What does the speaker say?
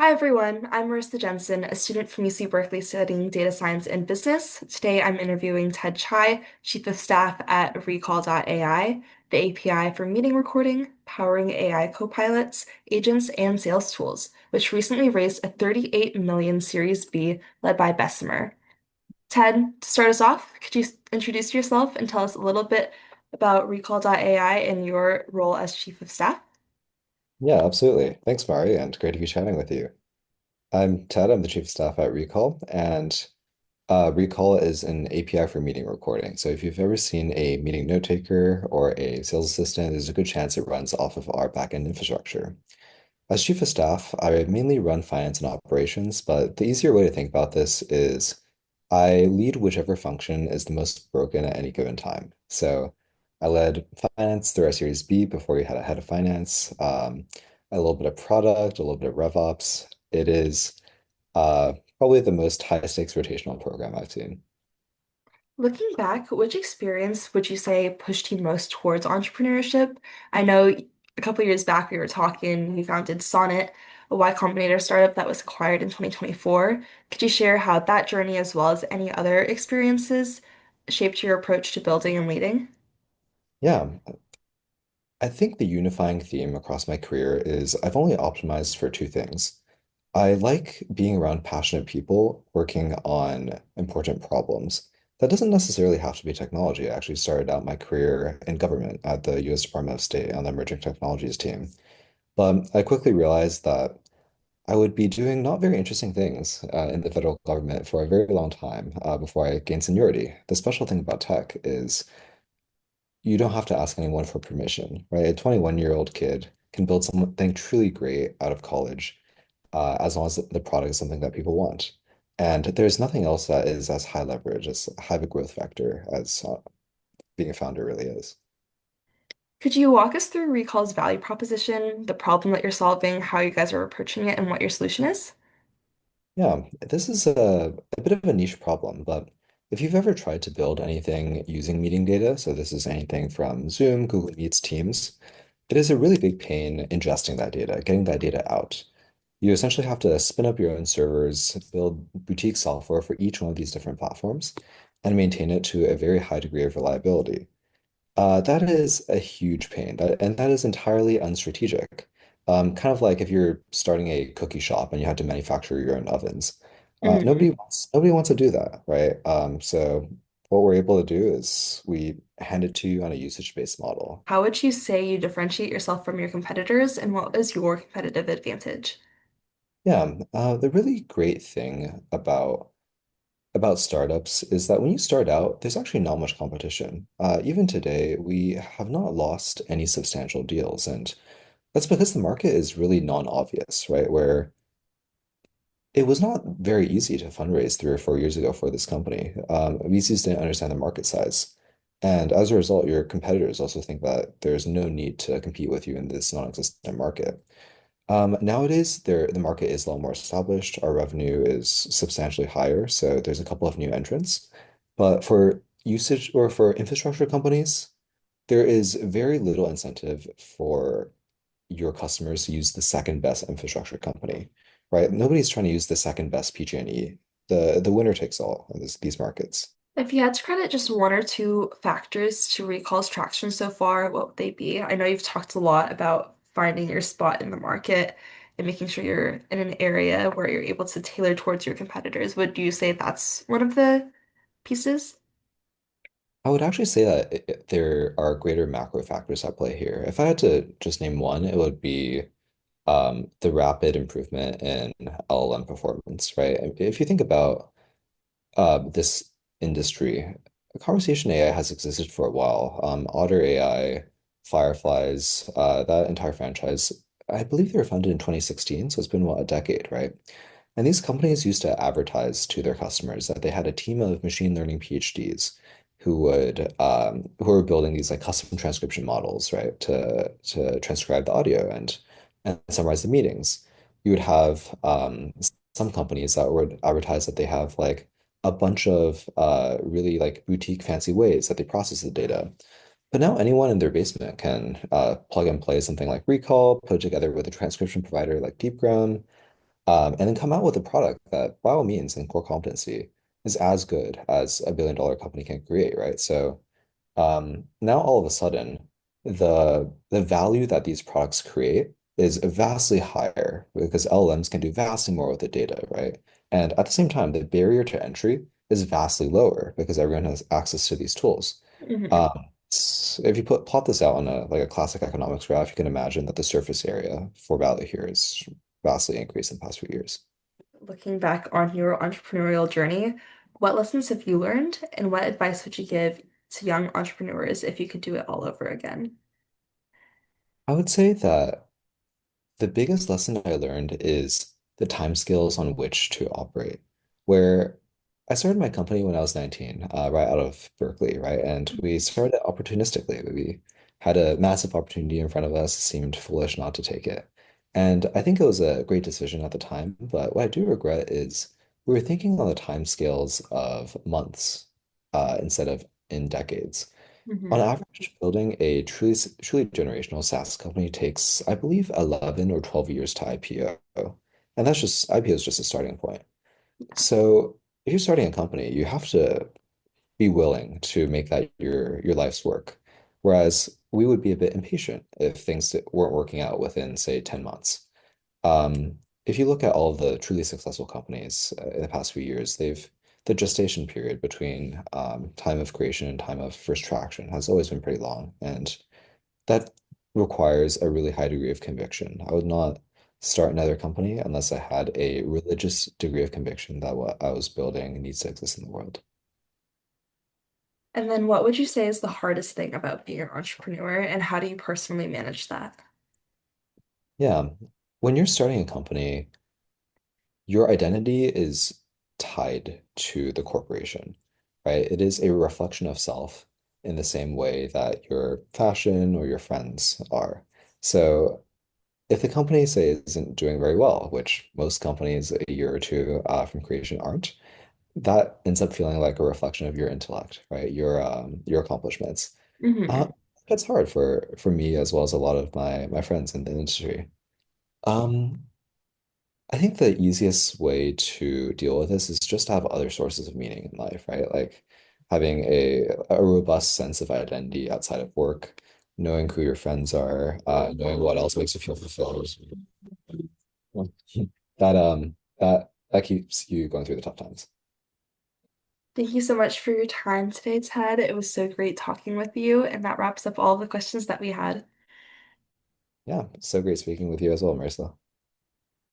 Hi everyone, I'm Marissa Jensen, a student from UC Berkeley studying data science and business. Today I'm interviewing Ted Chai, Chief of Staff at Recall.ai, the API for meeting recording, powering AI copilots, agents, and sales tools, which recently raised a 38 million Series B led by Bessemer. Ted, to start us off, could you introduce yourself and tell us a little bit about Recall.ai and your role as Chief of Staff? Yeah, absolutely. Thanks, Mari, and great to be chatting with you. I'm Ted. I'm the chief of staff at Recall, and Recall is an API for meeting recording. So if you've ever seen a meeting note taker or a sales assistant, there's a good chance it runs off of our backend infrastructure. As chief of staff, I mainly run finance and operations, but the easier way to think about this is I lead whichever function is the most broken at any given time. So I led finance through our Series B before we had a head of finance, a little bit of product, a little bit of RevOps. It is probably the most high stakes rotational program I've seen. Looking back, which experience would you say pushed you most towards entrepreneurship? I know a couple of years back we were talking, you founded Sonnet, a Y Combinator startup that was acquired in 2024. Could you share how that journey, as well as any other experiences, shaped your approach to building and leading? Yeah, I think the unifying theme across my career is I've only optimized for two things. I like being around passionate people working on important problems. That doesn't necessarily have to be technology. I actually started out my career in government at the US Department of State on the Emerging Technologies team. But I quickly realized that I would be doing not very interesting things in the federal government for a very long time before I gained seniority. The special thing about tech is you don't have to ask anyone for permission, right? A 21-year-old kid can build something truly great out of college as long as the product is something that people want. And there's nothing else that is as high leverage, as high of a growth factor as being a founder really is. Could you walk us through Recall's value proposition, the problem that you're solving, how you guys are approaching it, and what your solution is? Yeah, this is a bit of a niche problem, but if you've ever tried to build anything using meeting data, so this is anything from Zoom, Google Meets, Teams, it is a really big pain ingesting that data, getting that data out. You essentially have to spin up your own servers, build boutique software for each one of these different platforms, and maintain it to a very high degree of reliability. That is a huge pain, and that is entirely unstrategic. Kind of like if you're starting a cookie shop and you had to manufacture your own ovens. Nobody wants to do that, right? So what we're able to do is we hand it to you on a usage-based model. How would you say you differentiate yourself from your competitors, and what is your competitive advantage? Yeah, the really great thing about startups is that when you start out, there's actually not much competition. Even today, we have not lost any substantial deals, and that's because the market is really non-obvious, right? Where it was not very easy to fundraise 3 or 4 years ago for this company. VCs didn't understand the market size. And as a result, your competitors also think that there's no need to compete with you in this non-existent market. Nowadays, the market is a lot more established. Our revenue is substantially higher, so there's a couple of new entrants. But for usage or for infrastructure companies, there is very little incentive for your customers to use the second best infrastructure company, right? Nobody's trying to use the second best PG&E. The winner takes all in these markets. If you had to credit just one or two factors to Recall's traction so far, what would they be? I know you've talked a lot about finding your spot in the market and making sure you're in an area where you're able to tailor towards your competitors. Would you say that's one of the pieces? I would actually say that there are greater macro factors at play here. If I had to just name one, it would be the rapid improvement in LLM performance, right? If you think about this industry, conversation AI has existed for a while. Otter AI, Fireflies, that entire franchise, I believe they were founded in 2016, so it's been what, a decade, right? And these companies used to advertise to their customers that they had a team of machine learning PhDs who were building these like custom transcription models, right, to transcribe the audio and summarize the meetings. You would have some companies that would advertise that they have like a bunch of really like boutique fancy ways that they process the data. But now anyone in their basement can plug and play something like Recall, put it together with a transcription provider like DeepGround, and then come out with a product that, by all means, in core competency, is as good as a billion-dollar company can create, right? So now all of a sudden, the value that these products create is vastly higher because LLMs can do vastly more with the data, right? And at the same time, the barrier to entry is vastly lower because everyone has access to these tools. Hmm. Um, if you plot this out on a classic economics graph, you can imagine that the surface area for value here is vastly increased in the past few years. Looking back on your entrepreneurial journey, what lessons have you learned, and what advice would you give to young entrepreneurs if you could do it all over again? I would say that the biggest lesson I learned is the time scales on which to operate. Where I started my company when I was 19, right out of Berkeley, right? And we started opportunistically. We had a massive opportunity in front of us, seemed foolish not to take it. And I think it was a great decision at the time. But what I do regret is we were thinking on the time scales of months, instead of in decades. On Hmm. average, building a truly generational SaaS company takes, I believe, 11 or 12 years to IPO. And that's just IPO is just a starting point. So if you're starting a company, you have to be willing to make that your life's work. Whereas we would be a bit impatient if things weren't working out within, say, 10 months. If you look at all of the truly successful companies in the past few years, the gestation period between time of creation and time of first traction has always been pretty long, and that requires a really high degree of conviction. I would not start another company unless I had a religious degree of conviction that what I was building needs to exist in the world. And then what would you say is the hardest thing about being an entrepreneur, and how do you personally manage that? Yeah, when you're starting a company, your identity is tied to the corporation, right? It is a reflection of self in the same way that your fashion or your friends are. So if the company, say, isn't doing very well, which most companies a year or two from creation aren't, that ends up feeling like a reflection of your intellect, right? Your accomplishments. Uh, Hmm. that's hard for me as well as a lot of my friends in the industry. Um, I think the easiest way to deal with this is just to have other sources of meaning in life, right? Like having a robust sense of identity outside of work, knowing who your friends are, knowing what else makes you feel fulfilled. That keeps you going through the tough times. Thank you so much for your time today, Ted. It was so great talking with you, and that wraps up all the questions that we had. Yeah, it's so great speaking with you as well, Marissa.